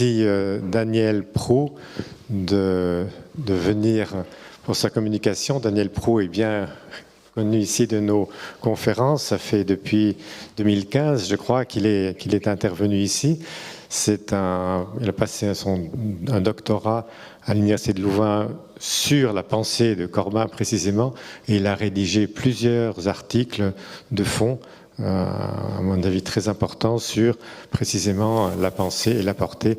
ici Daniel Prou de venir pour sa communication. Daniel Prou est bien connu ici de nos conférences. Ça fait depuis 2015, je crois, qu'il est intervenu ici. Il a passé un doctorat à l'Université de Louvain sur la pensée de Corbin précisément, et il a rédigé plusieurs articles de fond, à mon avis très importants, sur précisément la pensée et la portée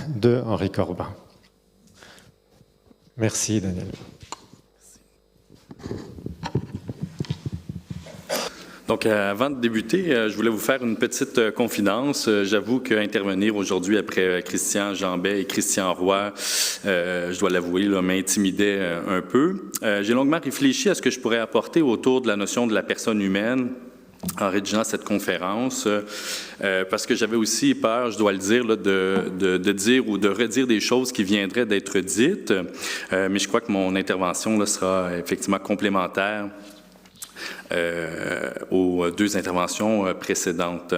de Henri Corbin. Merci Daniel. Donc, avant de débuter, je voulais vous faire une petite confidence. J'avoue qu'intervenir aujourd'hui après Christian Jambet et Christian Roy, je dois l'avouer, m'intimidait un peu. J'ai longuement réfléchi à ce que je pourrais apporter autour de la notion de la personne humaine en rédigeant cette conférence, parce que j'avais aussi peur, je dois le dire, là, de dire ou de redire des choses qui viendraient d'être dites, mais je crois que mon intervention là, sera effectivement complémentaire aux deux interventions précédentes.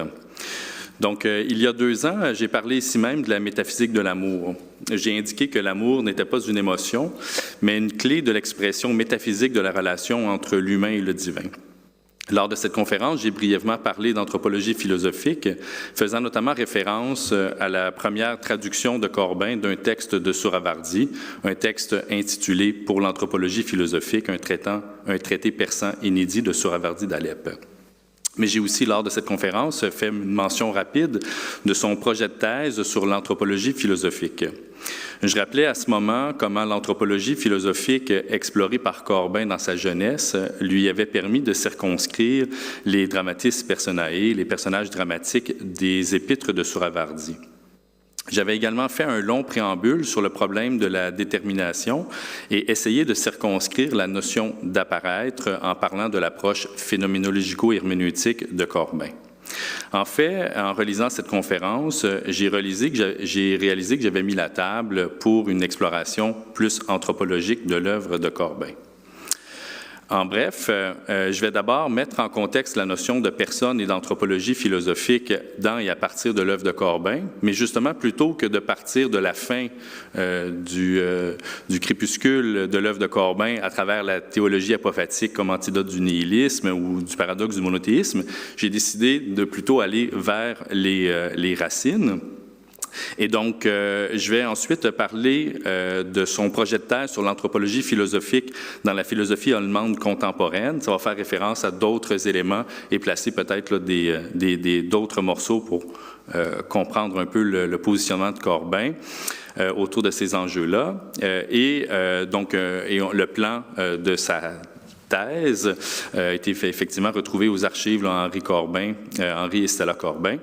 Donc, il y a 2 ans, j'ai parlé ici même de la métaphysique de l'amour. J'ai indiqué que l'amour n'était pas une émotion, mais une clé de l'expression métaphysique de la relation entre l'humain et le divin. Lors de cette conférence, j'ai brièvement parlé d'anthropologie philosophique, faisant notamment référence à la première traduction de Corbin d'un texte de Suravardi, un texte intitulé « Pour l'anthropologie philosophique, un traité persan inédit de Suravardi d'Alep ». Mais j'ai aussi, lors de cette conférence, fait une mention rapide de son projet de thèse sur l'anthropologie philosophique. Je rappelais à ce moment comment l'anthropologie philosophique explorée par Corbin dans sa jeunesse lui avait permis de circonscrire les dramatis personae, les personnages dramatiques des épîtres de Suravardi. J'avais également fait un long préambule sur le problème de la détermination et essayé de circonscrire la notion d'apparaître en parlant de l'approche phénoménologico-herméneutique de Corbin. En fait, en relisant cette conférence, j'ai réalisé que j'avais mis la table pour une exploration plus anthropologique de l'œuvre de Corbin. En bref, je vais d'abord mettre en contexte la notion de personne et d'anthropologie philosophique dans et à partir de l'œuvre de Corbin, mais justement plutôt que de partir de la fin du crépuscule de l'œuvre de Corbin à travers la théologie apophatique comme antidote du nihilisme ou du paradoxe du monothéisme, j'ai décidé de plutôt aller vers les racines. Et donc, je vais ensuite parler de son projet de thèse sur l'anthropologie philosophique dans la philosophie allemande contemporaine. Ça va faire référence à d'autres éléments et placer peut-être d'autres morceaux pour comprendre un peu le positionnement de Corbin autour de ces enjeux-là. Le plan de sa thèse a été effectivement retrouvé aux archives Henri et Stella Corbin.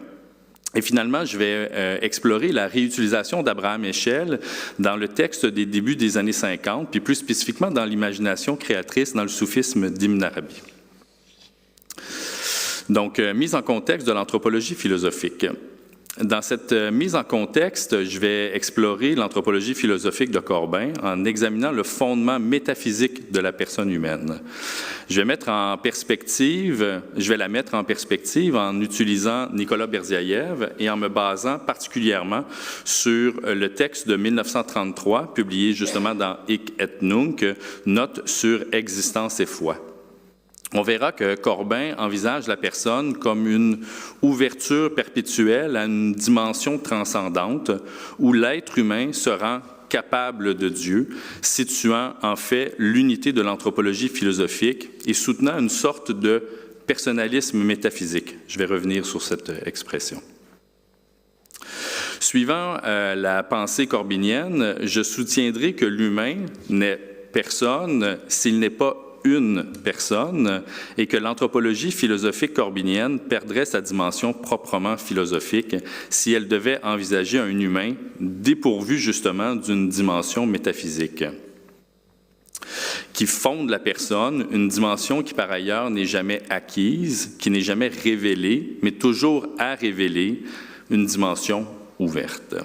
Et finalement, je vais explorer la réutilisation d'Abraham Heschel dans le texte des débuts des années 50, puis plus spécifiquement dans l'imagination créatrice dans le soufisme d'Ibn Arabi. Donc, mise en contexte de l'anthropologie philosophique. Dans cette mise en contexte, je vais explorer l'anthropologie philosophique de Corbin en examinant le fondement métaphysique de la personne humaine. Je vais la mettre en perspective en utilisant Nicolas Berdyaev et en me basant particulièrement sur le texte de 1933, publié justement dans Hic et Nunc, Note sur existence et foi. On verra que Corbin envisage la personne comme une ouverture perpétuelle à une dimension transcendante où l'être humain se rend capable de Dieu, situant en fait l'unité de l'anthropologie philosophique et soutenant une sorte de personnalisme métaphysique. Je vais revenir sur cette expression. Suivant la pensée corbinienne, je soutiendrai que l'humain n'est personne s'il n'est pas une personne et que l'anthropologie philosophique corbinienne perdrait sa dimension proprement philosophique si elle devait envisager un humain dépourvu justement d'une dimension métaphysique qui fonde la personne, une dimension qui par ailleurs n'est jamais acquise, qui n'est jamais révélée, mais toujours à révéler, une dimension ouverte.